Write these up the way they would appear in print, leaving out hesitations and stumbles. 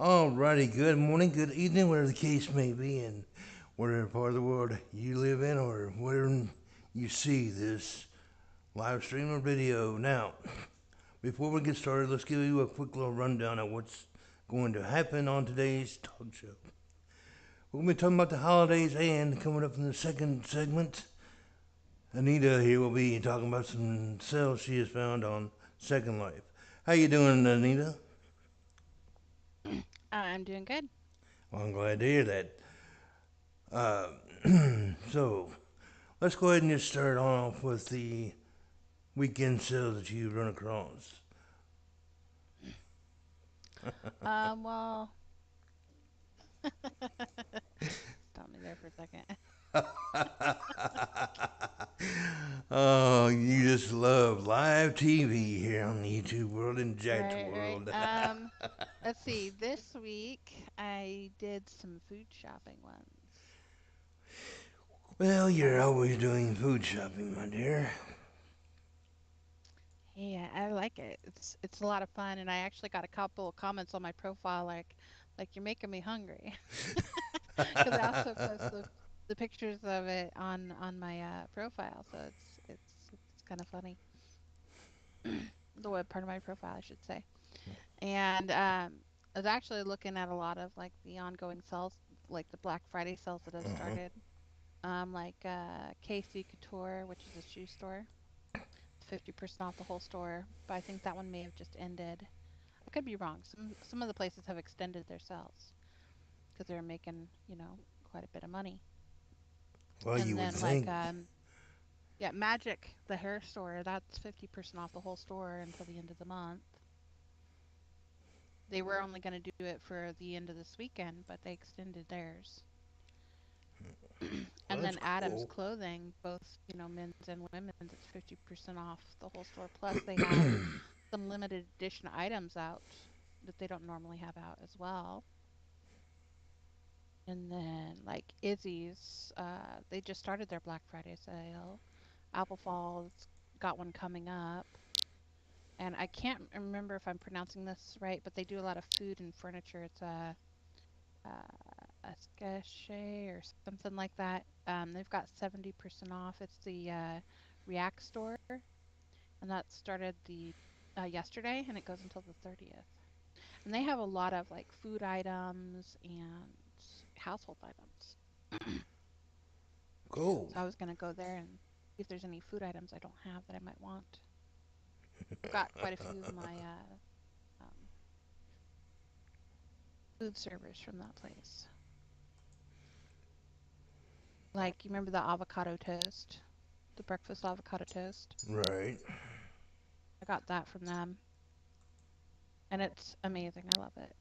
Alrighty, good morning, good evening, whatever the case may be, and whatever part of the world you live in or where you see this live stream or video. Now, before we get started, let's give you a quick little rundown of what's going to happen on today's talk show. We'll be talking about the holidays, and coming up in the second segment, Anita here will be talking about some cells she has found on Second Life. How you doing, Anita? I'm doing good. Well, I'm glad to hear that. Uh, so, let's go ahead and just start off with the weekend sales that you run across. Well, stop me there for a second. Oh, you just love live TV here on the YouTube world and Jack's Right, right. world. Let's see. This week I did some food shopping ones. Well, you're Um, always doing food shopping, my dear. yeah, I like it. It's a lot of fun, and I actually got a couple of comments on my profile like you're making me hungry, because I also post the pictures of it on my profile, so it's kind of funny. The web part of my profile, I should say. And I was actually looking at a lot of like the ongoing sales, like the Black Friday sales that have Uh-huh. started. Like KC Couture, which is a shoe store, 50% off the whole store. But I think that one may have just ended. I could be wrong. Some of the places have extended their sales because they're making, quite a bit of money. Well, you And would then like think. yeah, Magic, the hair store, that's 50% off the whole store until the end of the month. They were only going to do it for the end of this weekend, but they extended theirs. Well, And that's then Adam's cool. Clothing, both, men's and women's, it's 50% off the whole store. Plus, they have some limited edition items out that they don't normally have out as well. And then, like Izzy's, they just started their Black Friday sale. Apple Falls got one coming up. And I can't remember if I'm pronouncing this right, but they do a lot of food and furniture. It's a sketch or something like that. They've got 70% off. It's the React store, and that started the yesterday, and it goes until the 30th. And they have a lot of like food items and household items. Cool. So I was gonna go there and see if there's any food items I don't have that I might want. I've got quite a few of my um, food servers from that place. Like you remember the avocado toast, the breakfast avocado toast. Right. I got that from them, and it's amazing. I love it.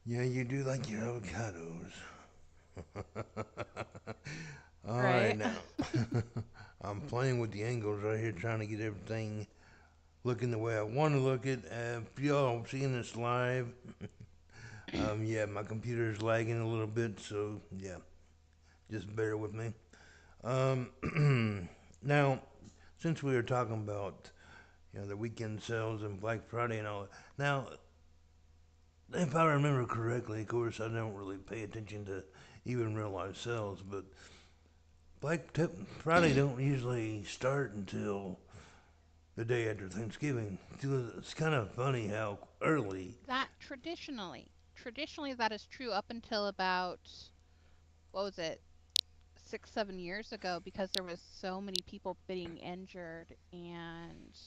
Yeah, you do like your avocados. All right, Right? now. I'm playing with the angles right here, trying to get everything looking the way I want to look it. If y'all seeing this live, yeah, my computer's lagging a little bit, so yeah, just bear with me. Now, since we were talking about the weekend sales and Black Friday and all, now if I remember correctly, of course I don't really pay attention to even real life sales, but Friday don't usually start until the day after Thanksgiving. It's kind of funny how early. That traditionally that is true up until about what was it, 6, 7 years ago, because there was so many people being injured and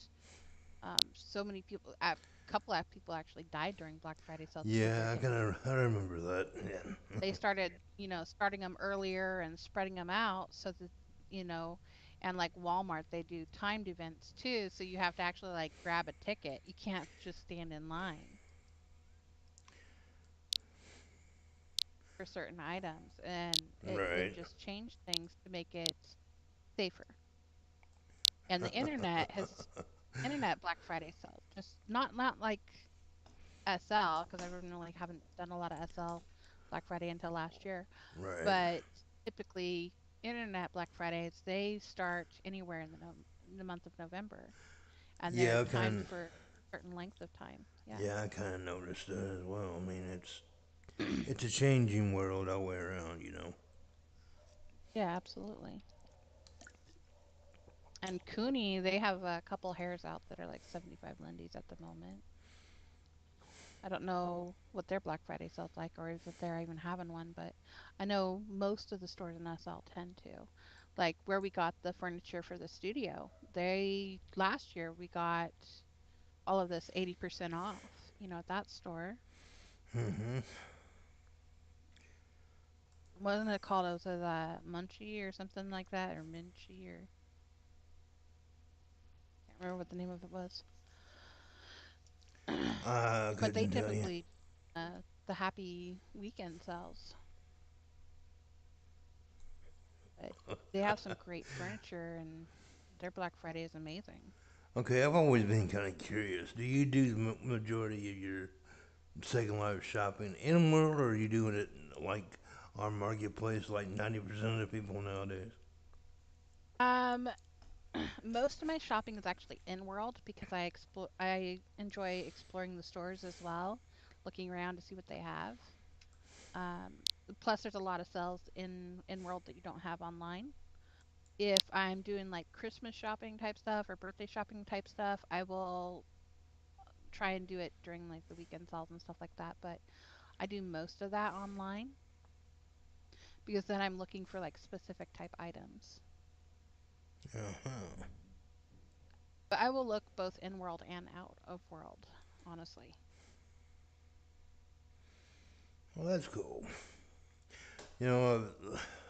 so many people. A couple of people actually died during Black Friday sales because they're Yeah, injured. I remember that. Yeah. They started, starting them earlier and spreading them out so that, you know, and like Walmart, they do timed events too. So you have to actually like grab a ticket. You can't just stand in line for certain items. And they've Right. just changed things to make it safer. And the internet Black Friday sales, just not like SL, because I really haven't done a lot of SL Black Friday until last year. Right. But typically, internet Black Fridays, they start anywhere in the month of November, and they're Yeah, timed kind for. certain length of time. Yeah. Yeah, I kind of noticed that as well. I mean, it's a changing world all the way around. Yeah, absolutely. And Cooney, they have a couple hairs out that are like 75 lindies at the moment. I don't know what their Black Friday sales like or if they're even having one, but I know most of the stores in SL tend to. Like where we got the furniture for the studio, they last year we got all of this 80% off, at that store. Hmm. Wasn't it called? It was a Munchie or something like that, or Minchie, or can't remember what the name of it was. I But they couldn't tell you. typically the happy weekend sales. But they have some great furniture, and their Black Friday is amazing. Okay, I've always been kind of curious. Do you do the majority of your Second Life shopping in world, or are you doing it like our marketplace, like 90% of the people nowadays? Um, most of my shopping is actually in world because I enjoy exploring the stores as well, looking around to see what they have. Um, Plus, there's a lot of sales in world that you don't have online. If I'm doing like Christmas shopping type stuff or birthday shopping type stuff, I will try and do it during like the weekend sales and stuff like that. But I do most of that online because then I'm looking for like specific type items. Uh-huh. But I will look both in world and out of world, honestly. Well, that's cool. You know,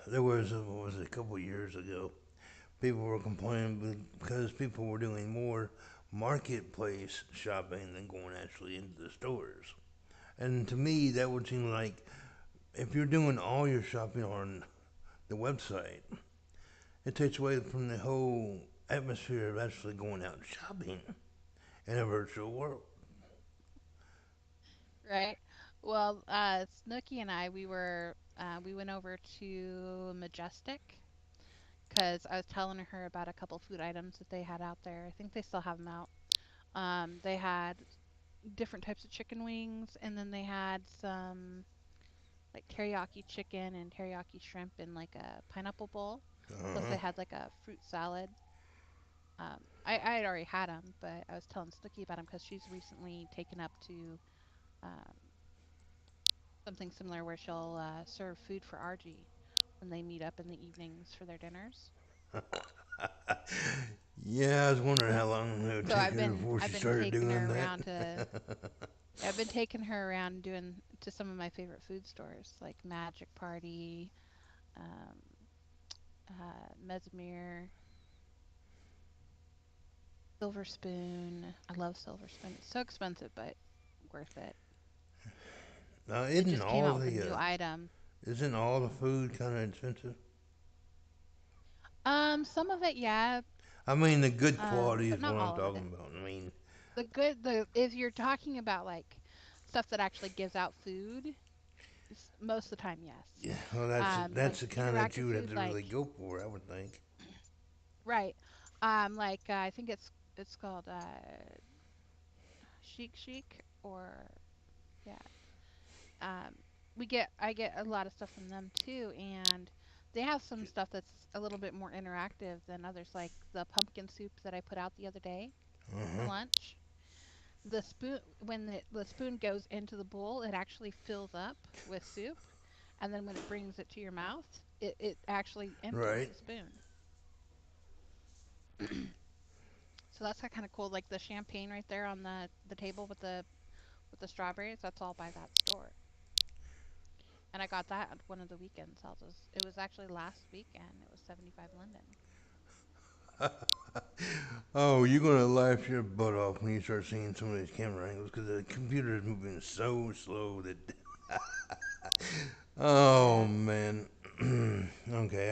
there was, what was it, a couple years ago, people were complaining because people were doing more marketplace shopping than going actually into the stores. And to me, that would seem like if you're doing all your shopping on the website, it takes away from the whole atmosphere of actually going out shopping in a virtual world. Right? Well, Snooky and I, we went over to Majestic because I was telling her about a couple food items that they had out there. I think they still have them out. They had different types of chicken wings, and then they had some like teriyaki chicken and teriyaki shrimp in like a pineapple bowl. Plus, Uh-huh. they had like a fruit salad. I had already had them, but I was telling Snooky about them because she's recently taken up to um, something similar where she'll serve food for RG when they meet up in the evenings for their dinners. Yeah, I was wondering how long it would So take her before I've she been started taking her doing that. around to I've been taking her around doing to some of my favorite food stores like Magic Party, um, Mesmer, Silver Spoon. I love Silver Spoon. It's so expensive, but worth it. Now, They just came out with a new item. isn't all the food kind of expensive? Some of it, yeah, I mean, the good quality but is what not I'm all of it. talking about. I mean, The if you're talking about like stuff that actually gives out food, most of the time, yes. yeah, well, Like that's the kind that interactive you would have food, to like really go for, I would think. right, like I think it's called Chic Chic or yeah. Um, I get a lot of stuff from them too, and they have some stuff that's a little bit more interactive than others, like the pumpkin soup that I put out the other day Uh for huh. lunch. The spoon when the spoon goes into the bowl, it actually fills up with soup, and then when it brings it to your mouth, it actually empties Right. the spoon. So that's kind of cool. Like the champagne right there on the table with the strawberries, that's all by that store. And I got that at one of the weekend sales. It was actually last weekend. It was 75 Linden. Oh, you're gonna laugh your butt off when you start seeing some of these camera angles because the computer is moving so slow that. Oh Yeah. man. Okay,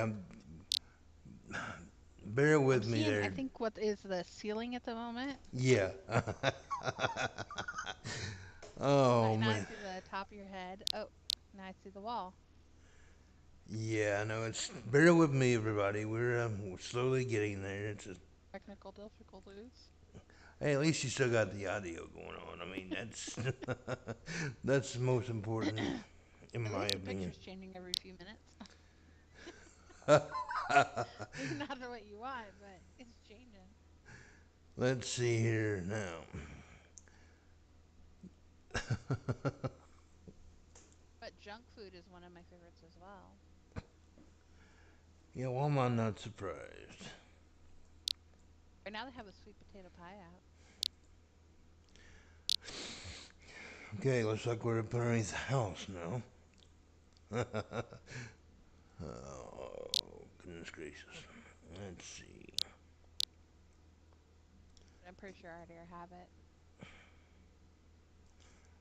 bear I'm with me seeing I there. think what is the ceiling at the moment. Yeah. Right Oh now I man. see the top of your head. Oh, now I see the wall. Yeah, I know. It's bear with me, everybody. We're slowly getting there. It's just, Technical difficulties. Hey, at least you still got the audio going on. I mean, that's that's the most important, in At my least the opinion. picture's changing every few minutes. Maybe not what you want, but it's changing. Let's see here now. But junk food is one of my favorites as well. Yeah, well, I'm not surprised. Right now they have a sweet potato pie out. Okay, looks like we're up underneath the house now. Oh, goodness gracious. Let's see. I'm pretty sure I already have it.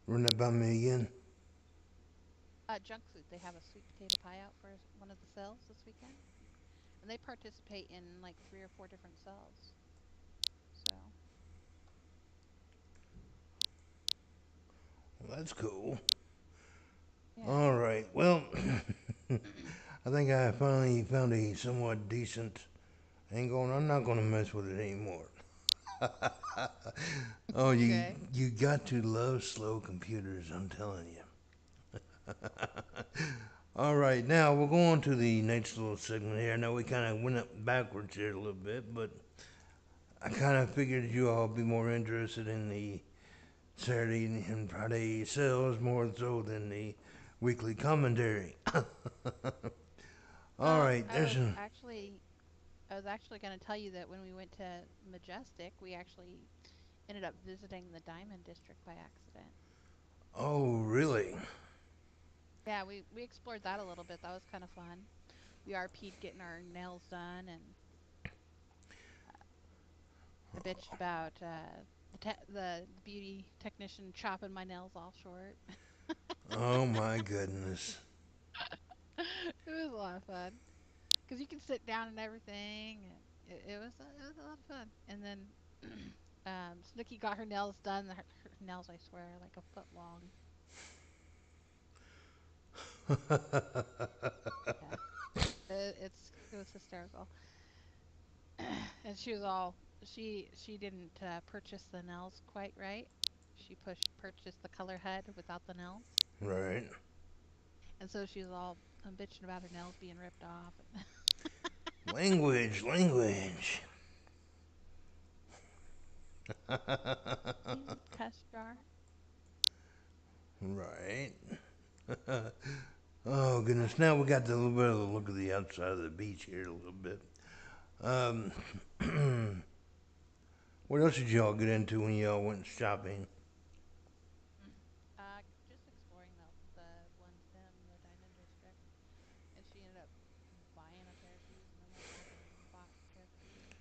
Run that by me again. Junk food. They have a sweet potato pie out for one of the sales this weekend, and they participate in like 3 or 4 different sales. So Well, that's cool. yeah. All right. Well, I think I finally found a somewhat decent angle, and I'm not going to mess with it anymore. Oh, you Okay. you got to love slow computers. I'm telling you. All right, now we'll go on to the next little segment here. I know we kind of went up backwards here a little bit, but I kind of figured you all be more interested in the Saturday and Friday sales more so than the weekly commentary. All Well, right, there's a. I was actually going to tell you that when we went to Majestic, we actually ended up visiting the Diamond District by accident. Oh, really? Yeah, we explored that a little bit. That was kind of fun. We RP'd getting our nails done, and I bitched about the beauty technician chopping my nails all short. Oh my goodness. It was a lot of fun because you can sit down and everything, and it was a lot of fun. And then Snooky got her nails done. Her nails, I swear, are like a foot long. Yeah, it was hysterical. And she was all she didn't purchase the nails quite right. She purchased the color head without the nails, Right. and so she was all bitching about her nails being ripped off. And Language, language. cuss jar. Right. Oh goodness. Now we got a little bit of a look at the outside of the beach here a little bit. Um, what else did y'all get into when y'all went shopping? Just exploring the ones in the Diamond District, and she ended up buying a pair of shoes, and then went back and bought a pair of shoes.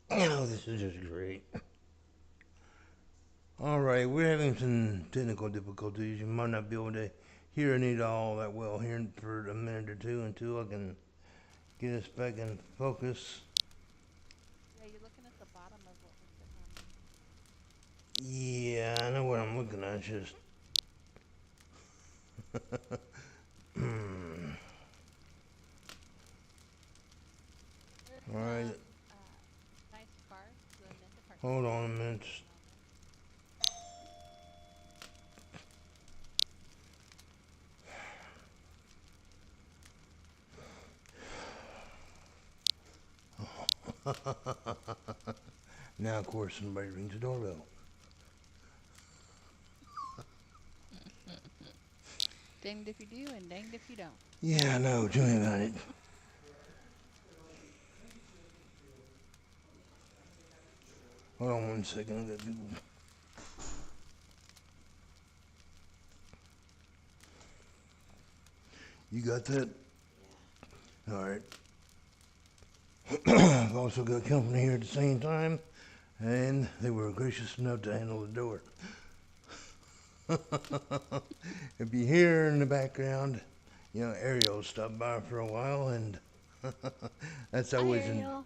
Oh, this is just great. All right, we're having some technical difficulties. You might not be able to hear Anita all that well here for a minute or two until I can get us back in focus. Yeah, you're looking at the bottom of what we're sitting on there. Yeah, I know what I'm looking at. It's just. There's All right, some nice scarves. The men department hold has on a some nice minute. scarves on there. Now, of course, somebody rings the doorbell. Danged if you do, and danged if you don't. Yeah, I know. Tell me about it. Hold on one second. I got people. You got that? All right. I've also got company here at the same time, and they were gracious enough to handle the door. If you hear in the background, Ariel stopped by for a while, and that's Hi, always in. Ariel.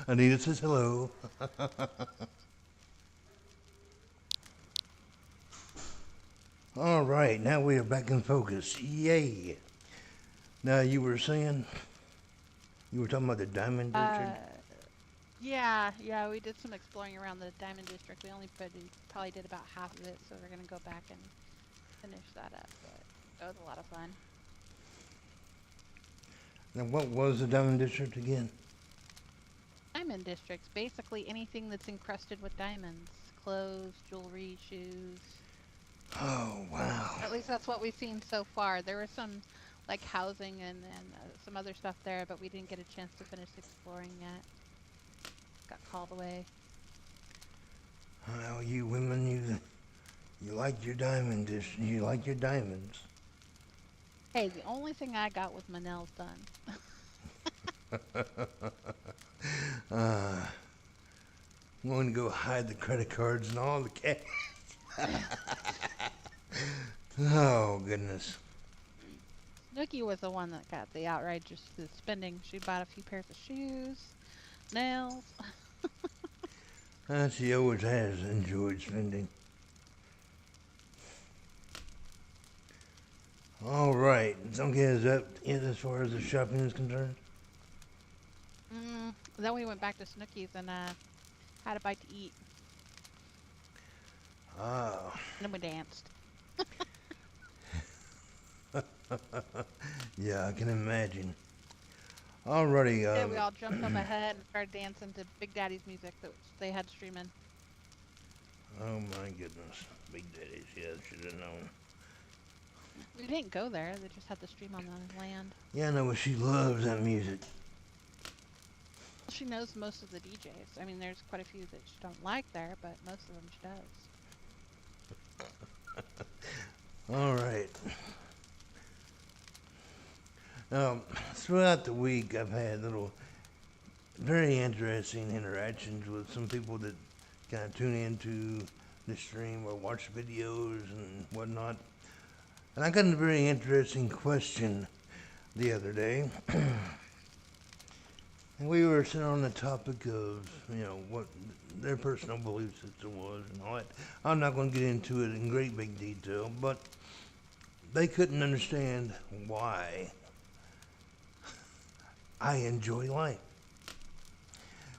Anita says hello. All right, now we are back in focus. Yay! Now you were saying you were talking about the Diamond Uh, District. Yeah, we did some exploring around the Diamond District. We only probably did about half of it, so we're gonna go back and finish that up. But that was a lot of fun. Now, what was the Diamond District again? Diamond District's basically anything that's encrusted with diamonds. Clothes, jewelry, shoes. Oh, wow. At least that's what we've seen so far. There was some like housing and some other stuff there, but we didn't get a chance to finish exploring yet. Got called away. Well, you women, you like your diamond dish. You like your diamonds. Hey, the only thing I got was my nails done. Uh, I'm going to go hide the credit cards and all the cash. Oh, goodness. Snooki was the one that got the outrageous spending. She bought a few pairs of shoes, nails. She always has enjoyed spending. All right. Okay, is that it as far as the shopping is concerned? Then we went back to Snooki's and had a bite to eat. Ah. And then we danced. Yeah, I can imagine. Alrighty. Yeah, we all jumped on my head and started dancing to Big Daddy's music that they had streaming. Oh my goodness. Big Daddy's, yeah, should have known. We didn't go there. They just had the stream on the land. Yeah, I know, but she loves that music. She knows most of the DJs. I mean, there's quite a few that she don't like there, but most of them she does. All right. Throughout the week, I've had little, very interesting interactions with some people that kind of tune into the stream or watch videos and whatnot. And I got a very interesting question the other day. And we were sitting on the topic of, what their personal belief system was and all that. I'm not going to get into it in great big detail, but they couldn't understand why I enjoy life.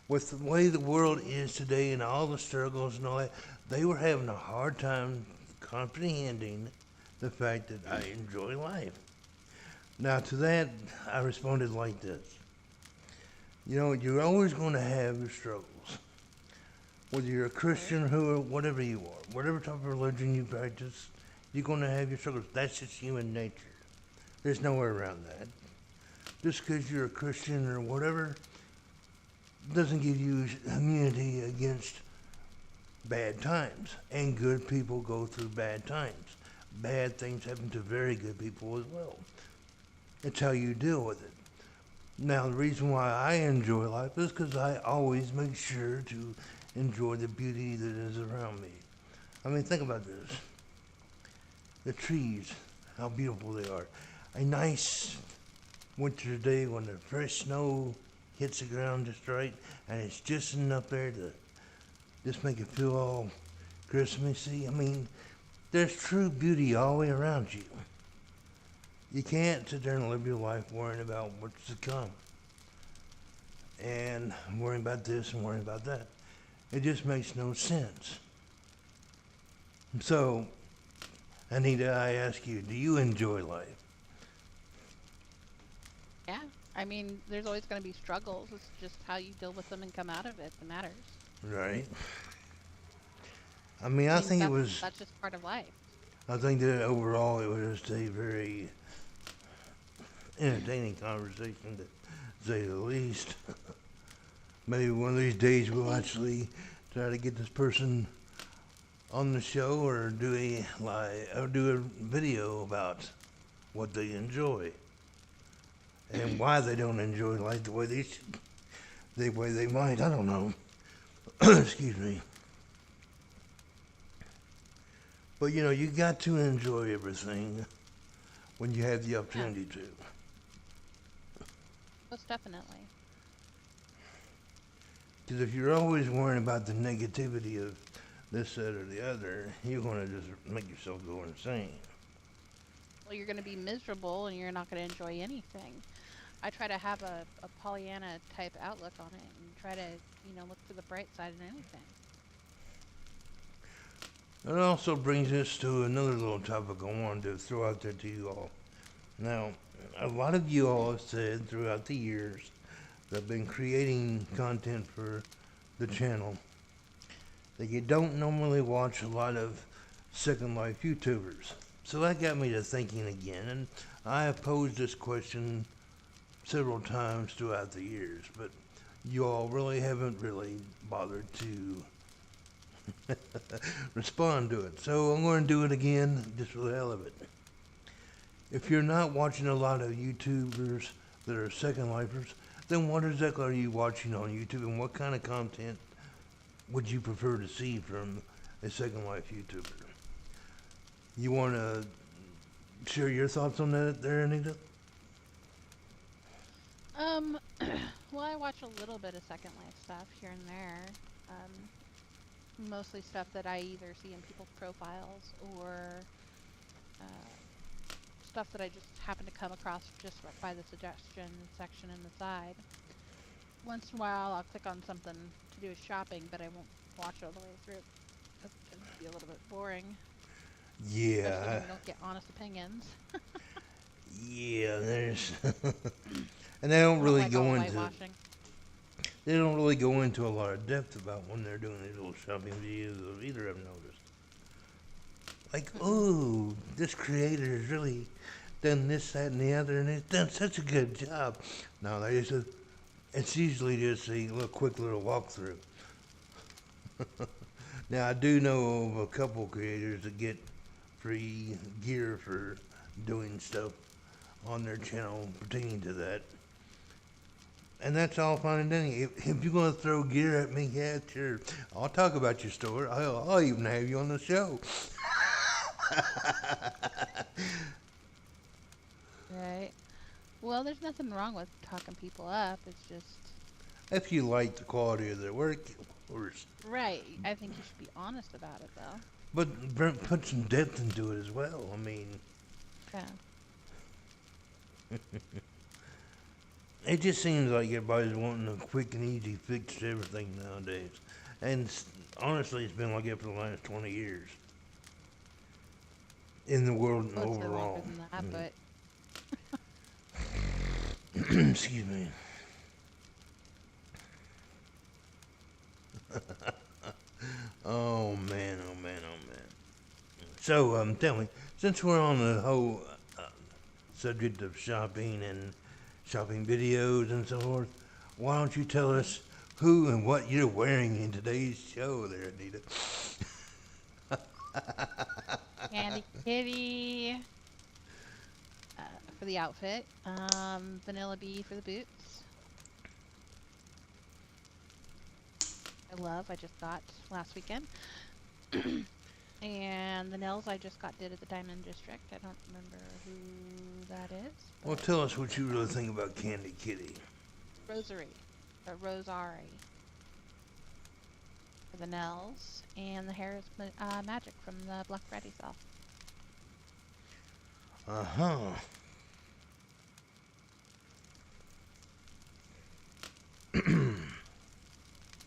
With the way the world is today and all the struggles and all that, they were having a hard time comprehending the fact that I enjoy life. Now, to that, I responded like this. You're always going to have your struggles. Whether you're a Christian or whatever you are, whatever type of religion you practice, you're going to have your struggles. That's just human nature. There's no way around that. Just because you're a Christian or whatever doesn't give you immunity against bad times. And good people go through bad times. Bad things happen to very good people as well. It's how you deal with it. Now, the reason why I enjoy life is because I always make sure to enjoy the beauty that is around me. I mean, think about this. The trees, how beautiful they are. A nice winter day when the fresh snow hits the ground just right, and it's just enough there to just make it feel all Christmassy. I mean, there's true beauty all the way around you. You can't sit there and live your life worrying about what's to come. And worrying about this and worrying about that. It just makes no sense. So, Anita, I ask you, do you enjoy life? Yeah. I mean, there's always going to be struggles. It's just how you deal with them and come out of it that matters. Right. I mean, I think that's just part of life. I think that overall it was just a very entertaining conversation, to say the least. Maybe one of these days we'll actually try to get this person on the show or do a video about what they enjoy and why they don't enjoy life the way they should, the way they might. I don't know. Excuse me. But you got to enjoy everything when you have the opportunity to. Most definitely. Because if you're always worrying about the negativity of this, that, or the other, you're going to just make yourself go insane. Well, you're going to be miserable and you're not going to enjoy anything. I try to have a Pollyanna type outlook on it and try to, look for the bright side in anything. It also brings us to another little topic I wanted to throw out there to you all. Now, a lot of you all have said throughout the years that I've been creating content for the channel that you don't normally watch a lot of Second Life YouTubers. So that got me to thinking again, and I have posed this question several times throughout the years, but you all really haven't really bothered to respond to it. So I'm going to do it again just for the hell of it. If you're not watching a lot of YouTubers that are Second Lifers, then what exactly are you watching on YouTube, and what kind of content would you prefer to see from a Second Life YouTuber? You want to share your thoughts on that there, Anita? Um, well, I watch a little bit of Second Life stuff here and there. Mostly stuff that I either see in people's profiles or uh, stuff that I just happen to come across just by the suggestion section in the side. Once in a while, I'll click on something to do with shopping, but I won't watch it all the way through. It tends to be a little bit boring, especially when Yeah, we don't get honest opinions. yeah. There's, and they don't I don't really like all go the into whitewashing. they don't really go into a lot of depth about when they're doing these little shopping videos either. I've noticed. Like, Mm-mm. oh, this creator has really done this, that, and the other, and it's done such a good job. No, it's usually just a little quick little walkthrough. Now, I do know of a couple creators that get free gear for doing stuff on their channel pertaining to that. And that's all fine and dandy. If you're going to throw gear at me, yeah, sure. I'll talk about your store. I'll even have you on the show. Right. Well, there's nothing wrong with talking people up. It's just, If you like the quality of their work, of course. right. I think you should be honest about it, though. But put some depth into it as well. I mean, Yeah. it just seems like everybody's wanting a quick and easy fix to everything nowadays. And honestly, it's been like that for the last 20 years in the world I would say longer overall. than that, but Excuse me. Oh man, oh man, oh man. So, tell me, since we're on the whole subject of shopping and shopping videos and so forth, why don't you tell us who and what you're wearing in today's show there, Anita? Candy Kitty for the outfit. Vanilla Bee for the boots. I just got last weekend. And the nails I just got did at the Diamond District. I don't remember who that is. Well, tell us what you really think about Candy Kitty. Rosary. Or Rosari. For the nails. And the hair is Magic from the Black Friday sale. Uh-huh.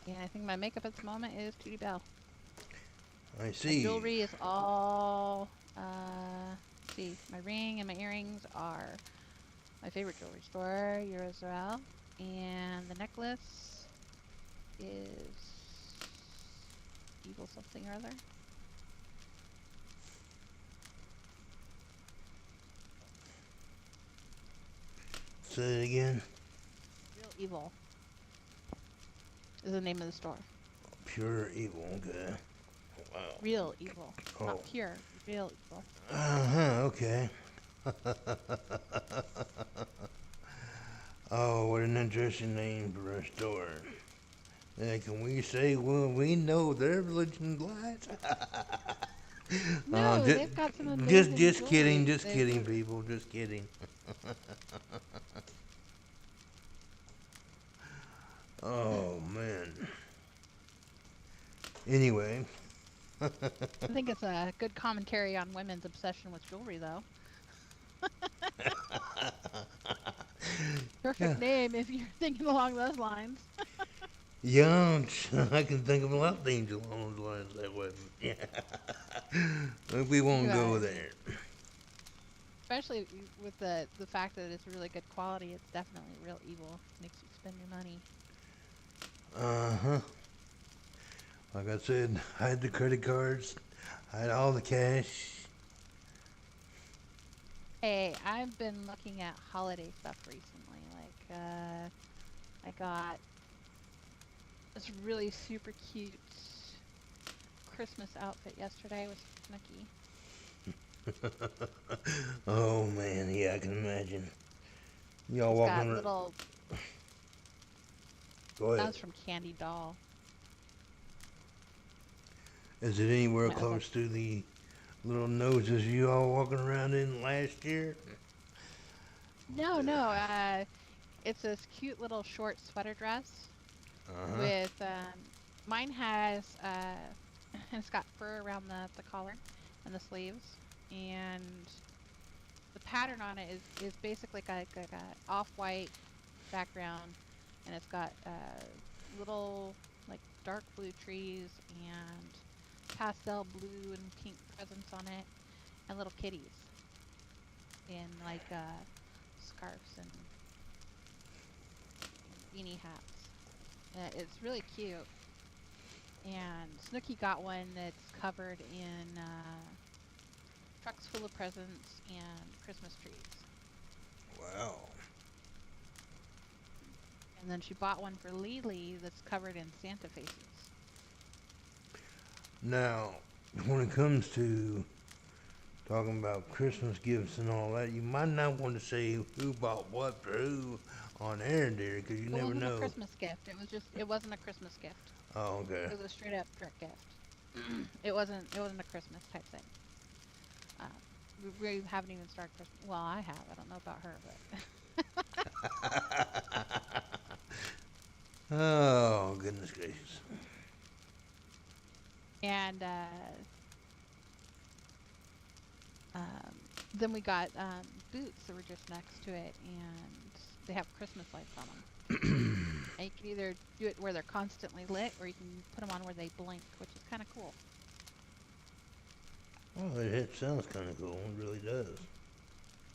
And I think my makeup at the moment is Tootie Bell. I My see. jewelry is all, let's see, my ring and my earrings are my favorite jewelry store, Eurozerel. And the necklace is Evil something or other. Say it again. Real Evil is the name of the store. Pure evil, okay. Wow. Real Evil. Oh. Not pure. Real Evil. Uh-huh, okay. Oh, what an interesting name for a store. Can we say, well, we know their religion lies? No, ju- they've got some just amazing kidding, jewelry. just kidding, people, just kidding. Oh, man. Anyway, I think it's a good commentary on women's obsession with jewelry, though. Yeah. Perfect name if you're thinking along those lines. Young, I can think of a lot of things along those lines that way. Yeah. But we won't go Right. there. Especially with the fact that it's really good quality, it's definitely real evil. Makes you spend your money. Uh huh. Like I said, I had the credit cards, I had all the cash. Hey, I've been looking at holiday stuff recently. I got this really super cute Christmas outfit yesterday with Snooki. Oh man, yeah, I can imagine. Y'all She's walking got around. little. Go That ahead. was from Candy Doll. Is it anywhere That was like, close to the little noses you all walking around in last year? no, no. It's this cute little short sweater dress Uh huh. with mine has and it's got fur around the collar and the sleeves, and the pattern on it is basically like a off-white background, and it's got little like dark blue trees and pastel blue and pink presents on it, and little kitties in like scarves and beanie hats. It's really cute. And Snooky got one that's covered in trucks full of presents and Christmas trees. Wow. And then she bought one for Lily that's covered in Santa faces. Now, when it comes to talking about Christmas gifts and all that, you might not want to say who bought what for who on air, dear, because you It never wasn't a know. Christmas gift. It wasn't a Christmas gift. Oh, okay. It was a straight up trick gift. It wasn't a Christmas type thing. Uh, we haven't even started Christmas. Well, I have. I don't know about her, but Oh, goodness gracious. and um, then we got boots that were just next to it, and they have Christmas lights on them. And you can either do it where they're constantly lit, or you can put them on where they blink, which is kind of cool. Oh, it sounds kind of cool. It really does.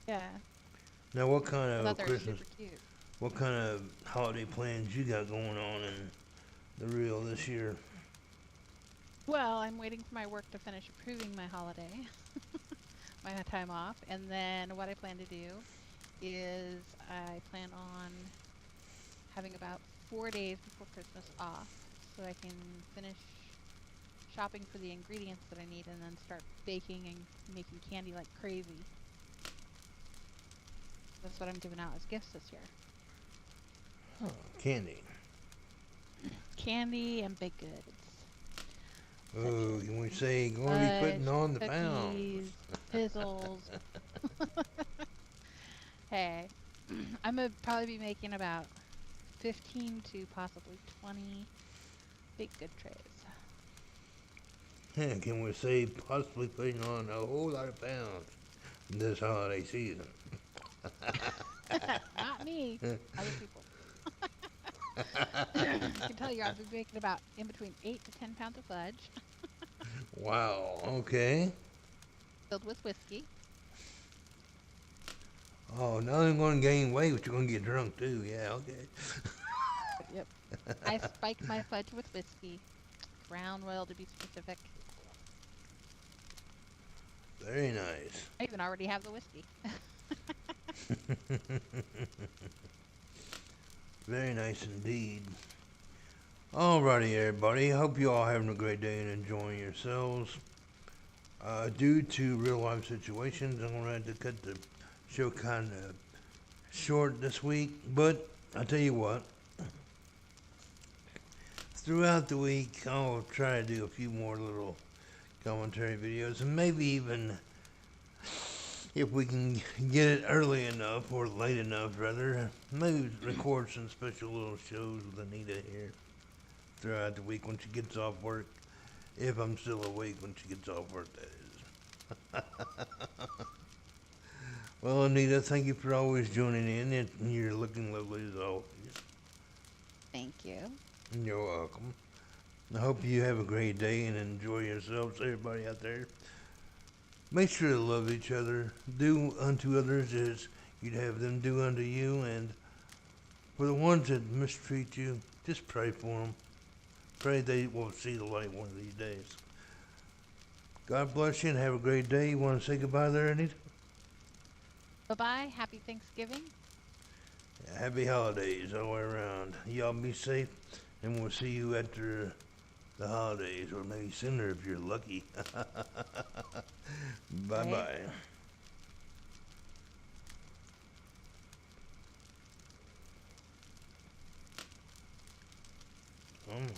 Yeah, Now, what kind I thought of they were Christmas, super cute. what kind of holiday plans you got going on in the real this year? Well, I'm waiting for my work to finish approving my holiday, my time off, and then what I plan to do is I plan on having about 4 days before Christmas off so I can finish shopping for the ingredients that I need and then start baking and making candy like crazy. That's what I'm giving out as gifts this year. Oh, candy. Candy and baked goods, such Oh, as you want to say going to be fudge, putting on the pounds? cookies, pizzles. Hey, I'm gonna probably be making about 15 to possibly 20 baked good trays. Yeah, can we say possibly putting on a whole lot of pounds this holiday season? Not me, other people. I can tell you I'll be making about in between 8 to 10 pounds of fudge Wow. Okay. filled with whiskey. Oh, now I'm going to gain weight, but you're going to get drunk too. Yeah. Okay. Yep. I spike my fudge with whiskey, Crown Royal to be specific. Very nice. I even already have the whiskey. Very nice indeed. Alrighty, everybody. Hope you all having a great day and enjoying yourselves. Due to real life situations, I'm gonna have to cut the show kind of short this week. But I tell you what, throughout the week, I'll try to do a few more little commentary videos, and maybe even if we can get it early enough or late enough, rather, maybe record some special little shows with Anita here throughout the week when she gets off work. If I'm still awake when she gets off work, that is. Well, Anita, thank you for always joining in, and you're looking lovely as always. Thank you. You're welcome. I hope you have a great day and enjoy yourselves, everybody out there. Make sure to love each other. Do unto others as you'd have them do unto you. And for the ones that mistreat you, just pray for them. Pray they will see the light one of these days. God bless you and have a great day. You want to say goodbye there, Anita? Bye-bye. Happy Thanksgiving. Happy holidays all the way around. Y'all be safe, and we'll see you after the holidays, or maybe sooner if you're lucky. Bye Right. bye.